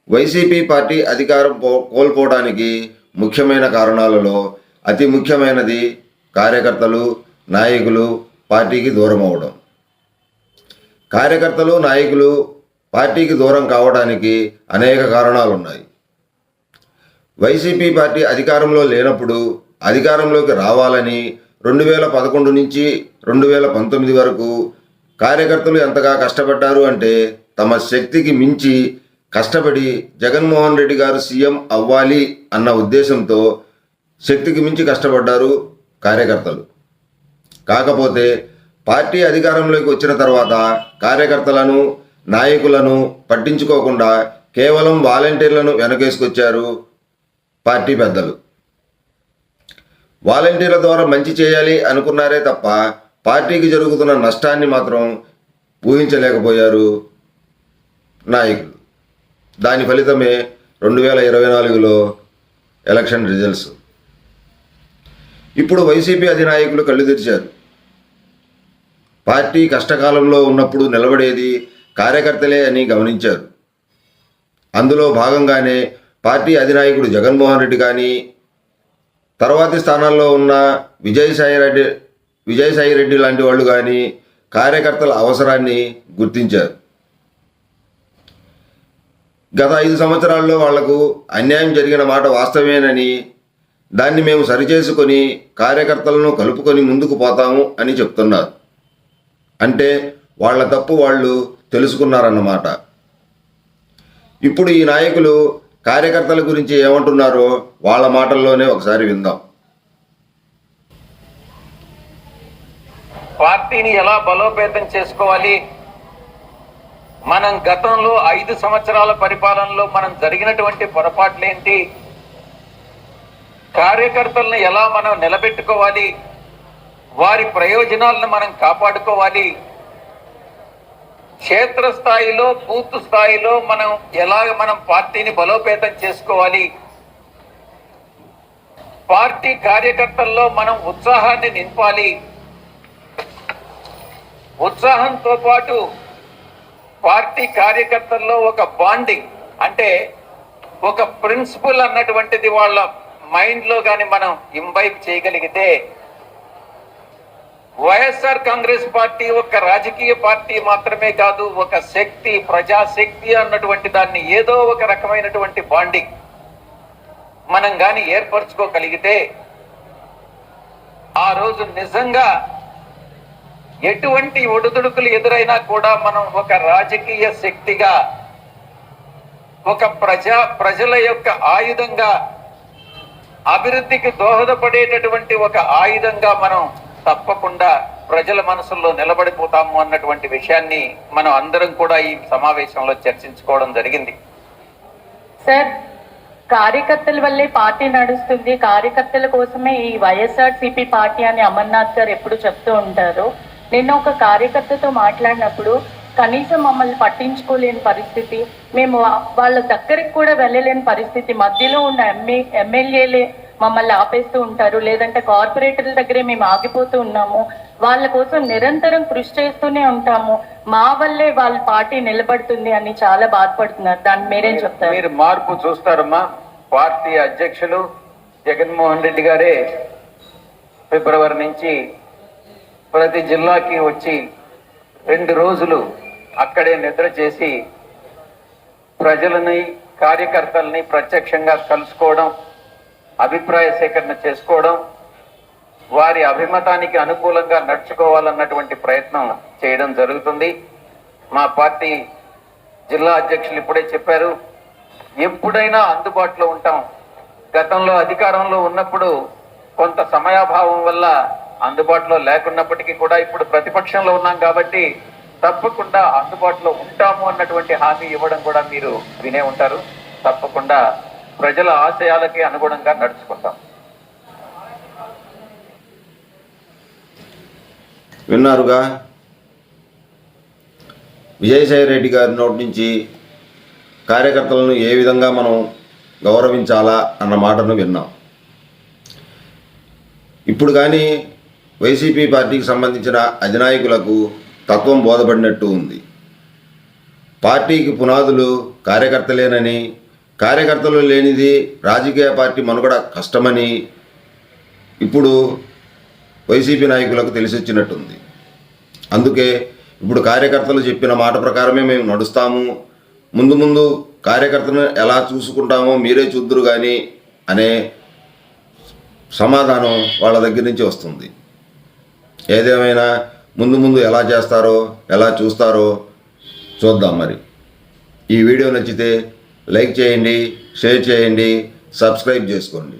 YCP party అధికారం కోల్పోవడానికి ముఖ్యమైన కారణాలలో అతి ముఖ్యమైనది కార్యకర్తలు, నాయకులు పార్టీకి దూరం అవడం. కార్యకర్తలు, నాయకులు పార్టీకి దూరం కావడానికి అనేక కారణాలు ఉన్నాయి. వైసీపీ పార్టీ అధికారంలో లేనప్పుడు అధికారంలోకి రావాలని 2011 నుంచి 2019 వరకు కార్యకర్తలు ఎంతగా కష్టపడ్డారు అంటే తమ శక్తికి మించి కష్టపడి జగన్మోహన్ రెడ్డి గారు సీఎం అవ్వాలి అన్న ఉద్దేశంతో శక్తికి మించి కష్టపడ్డారు కార్యకర్తలు. కాకపోతే పార్టీ అధికారంలోకి వచ్చిన తర్వాత కార్యకర్తలను, నాయకులను పట్టించుకోకుండా కేవలం వాలంటీర్లను వెనకేసుకొచ్చారు పార్టీ పెద్దలు. వాలంటీర్ల ద్వారా మంచి చేయాలి అనుకున్నారే తప్ప పార్టీకి జరుగుతున్న నష్టాన్ని మాత్రం ఊహించలేకపోయారు నాయకులు. దాని ఫలితమే 2024లో ఎలక్షన్ రిజల్ట్స్. ఇప్పుడు వైసీపీ అధినాయకులు కళ్ళు తెరిచారు. పార్టీ కష్టకాలంలో ఉన్నప్పుడు నిలబడేది కార్యకర్తలే అని గమనించారు. అందులో భాగంగానే పార్టీ అధినాయకుడు జగన్మోహన్ రెడ్డి కానీ, తర్వాతి స్థానాల్లో ఉన్న విజయసాయి రెడ్డి లాంటి వాళ్ళు కానీ కార్యకర్తల అవసరాన్ని గుర్తించారు. గత 5 సంవత్సరాల్లో వాళ్లకు అన్యాయం జరిగిన మాట వాస్తవేనని, దాన్ని మేము సరిచేసుకొని కార్యకర్తలను కలుపుకొని ముందుకు పోతాము అని చెప్తున్నారు. అంటే వాళ్ళ తప్పు వాళ్ళు తెలుసుకున్నారన్నమాట. ఇప్పుడు ఈ నాయకులు కార్యకర్తల గురించి ఏమంటున్నారో వాళ్ళ మాటల్లోనే ఒకసారి విందాం. పార్టీని ఎలా బలోపేతం చేసుకోవాలి, మనం గతంలో 5 సంవత్సరాల పరిపాలనలో మనం జరిగినటువంటి పొరపాట్లేంటి, కార్యకర్తలను ఎలా మనం నిలబెట్టుకోవాలి, వారి ప్రయోజనాలను మనం కాపాడుకోవాలి, క్షేత్రస్థాయిలో బూత్ స్థాయిలో మనం పార్టీని బలోపేతం చేసుకోవాలి, పార్టీ కార్యకర్తల్లో మనం ఉత్సాహాన్ని నింపాలి, ఉత్సాహంతో పాటు పార్టీ కార్యకర్తల్లో ఒక బాండింగ్ అంటే ఒక ప్రిన్సిపల్ అన్నటువంటిది వాళ్ళ మైండ్లో కానీ మనం ఇంబైబ్ చేయగలిగితే వైఎస్ఆర్ కాంగ్రెస్ పార్టీ ఒక రాజకీయ పార్టీ మాత్రమే కాదు, ఒక శక్తి, ప్రజాశక్తి అన్నటువంటి దాన్ని ఏదో ఒక రకమైనటువంటి బాండింగ్ మనం కానీ ఏర్పరచుకోగలిగితే ఆ రోజు నిజంగా ఎటువంటి ఒడుదుడుకులు ఎదురైనా కూడా మనం ఒక రాజకీయ శక్తిగా, ఒక ప్రజల యొక్క ఆయుధంగా, అభివృద్ధికి దోహదపడేటటువంటి ఒక ఆయుధంగా మనం తప్పకుండా ప్రజల మనసుల్లో నిలబడిపోతాము అన్నటువంటి విషయాన్ని మనం అందరం కూడా ఈ సమావేశంలో చర్చించుకోవడం జరిగింది. సార్, కార్యకర్తల వల్లే పార్టీ నడుస్తుంది, కార్యకర్తల కోసమే ఈ వైఎస్ఆర్సీపీ పార్టీ అని అమర్నాథ్ గారు ఎప్పుడు చెప్తూ ఉంటారు. నిన్న ఒక కార్యకర్తతో మాట్లాడినప్పుడు కనీసం మమ్మల్ని పట్టించుకోలేని పరిస్థితి, మేము వాళ్ళ దగ్గరికి కూడా వెళ్ళలేని పరిస్థితి, మధ్యలో ఉన్న ఎమ్మెల్యేలే మమ్మల్ని ఆపేస్తూ ఉంటారు, లేదంటే కార్పొరేటర్ల దగ్గరే మేము ఆగిపోతూ ఉన్నాము, వాళ్ళ కోసం నిరంతరం కృషి చేస్తూనే ఉంటాము, మా వల్లే వాళ్ళ పార్టీ నిలబడుతుంది అని చాలా బాధపడుతున్నారు. దాన్ని మీరేం చెప్తారు? మీరు మార్పు చూస్తారమ్మా. పార్టీ అధ్యక్షులు జగన్మోహన్ రెడ్డి గారే ఫిబ్రవరి నుంచి ప్రతి జిల్లాకి వచ్చి 2 రోజులు అక్కడే నిద్ర చేసి ప్రజలని, కార్యకర్తల్ని ప్రత్యక్షంగా కలుసుకోవడం, అభిప్రాయ సేకరణ చేసుకోవడం, వారి అభిమతానికి అనుకూలంగా నడుచుకోవాలన్నటువంటి ప్రయత్నం చేయడం జరుగుతుంది. మా పార్టీ జిల్లా అధ్యక్షులు ఇప్పుడే చెప్పారు, ఎప్పుడైనా అందుబాటులో ఉంటాం. గతంలో అధికారంలో ఉన్నప్పుడు కొంత సమయాభావం వల్ల అందుబాటులో లేకున్నప్పటికీ కూడా ఇప్పుడు ప్రతిపక్షంలో ఉన్నాం కాబట్టి తప్పకుండా అందుబాటులో ఉంటాము అన్నటువంటి హామీ ఇవ్వడం కూడా మీరు వినే ఉంటారు. తప్పకుండా ప్రజల ఆశయాలకి అనుగుణంగా నడుచుకుంటాం. విన్నారుగా, విజయసాయి రెడ్డి గారి నోటి నుంచి కార్యకర్తలను ఏ విధంగా మనం గౌరవించాలా అన్న మాటను విన్నాం. ఇప్పుడు కానీ వైసీపీ పార్టీకి సంబంధించిన అధినాయకులకు తత్వం బోధపడినట్టు ఉంది. పార్టీకి పునాదులు కార్యకర్తలేనని, కార్యకర్తలు లేనిది రాజకీయ పార్టీ మనుగడ కష్టమని ఇప్పుడు వైసీపీ నాయకులకు తెలిసొచ్చినట్టుంది. అందుకే ఇప్పుడు కార్యకర్తలు చెప్పిన మాట ప్రకారమే మేము నడుస్తాము, ముందు ముందు కార్యకర్తను ఎలా చూసుకుంటామో మీరే చూద్దురు కానీ అనే సమాధానం వాళ్ళ దగ్గర నుంచి వస్తుంది. ఏదేమైనా ముందు ముందు ఎలా చేస్తారో ఎలా చూస్తారో చూద్దాం. మరి ఈ వీడియో నచ్చితే లైక్ చేయండి, షేర్ చేయండి, సబ్స్క్రైబ్ చేసుకోండి.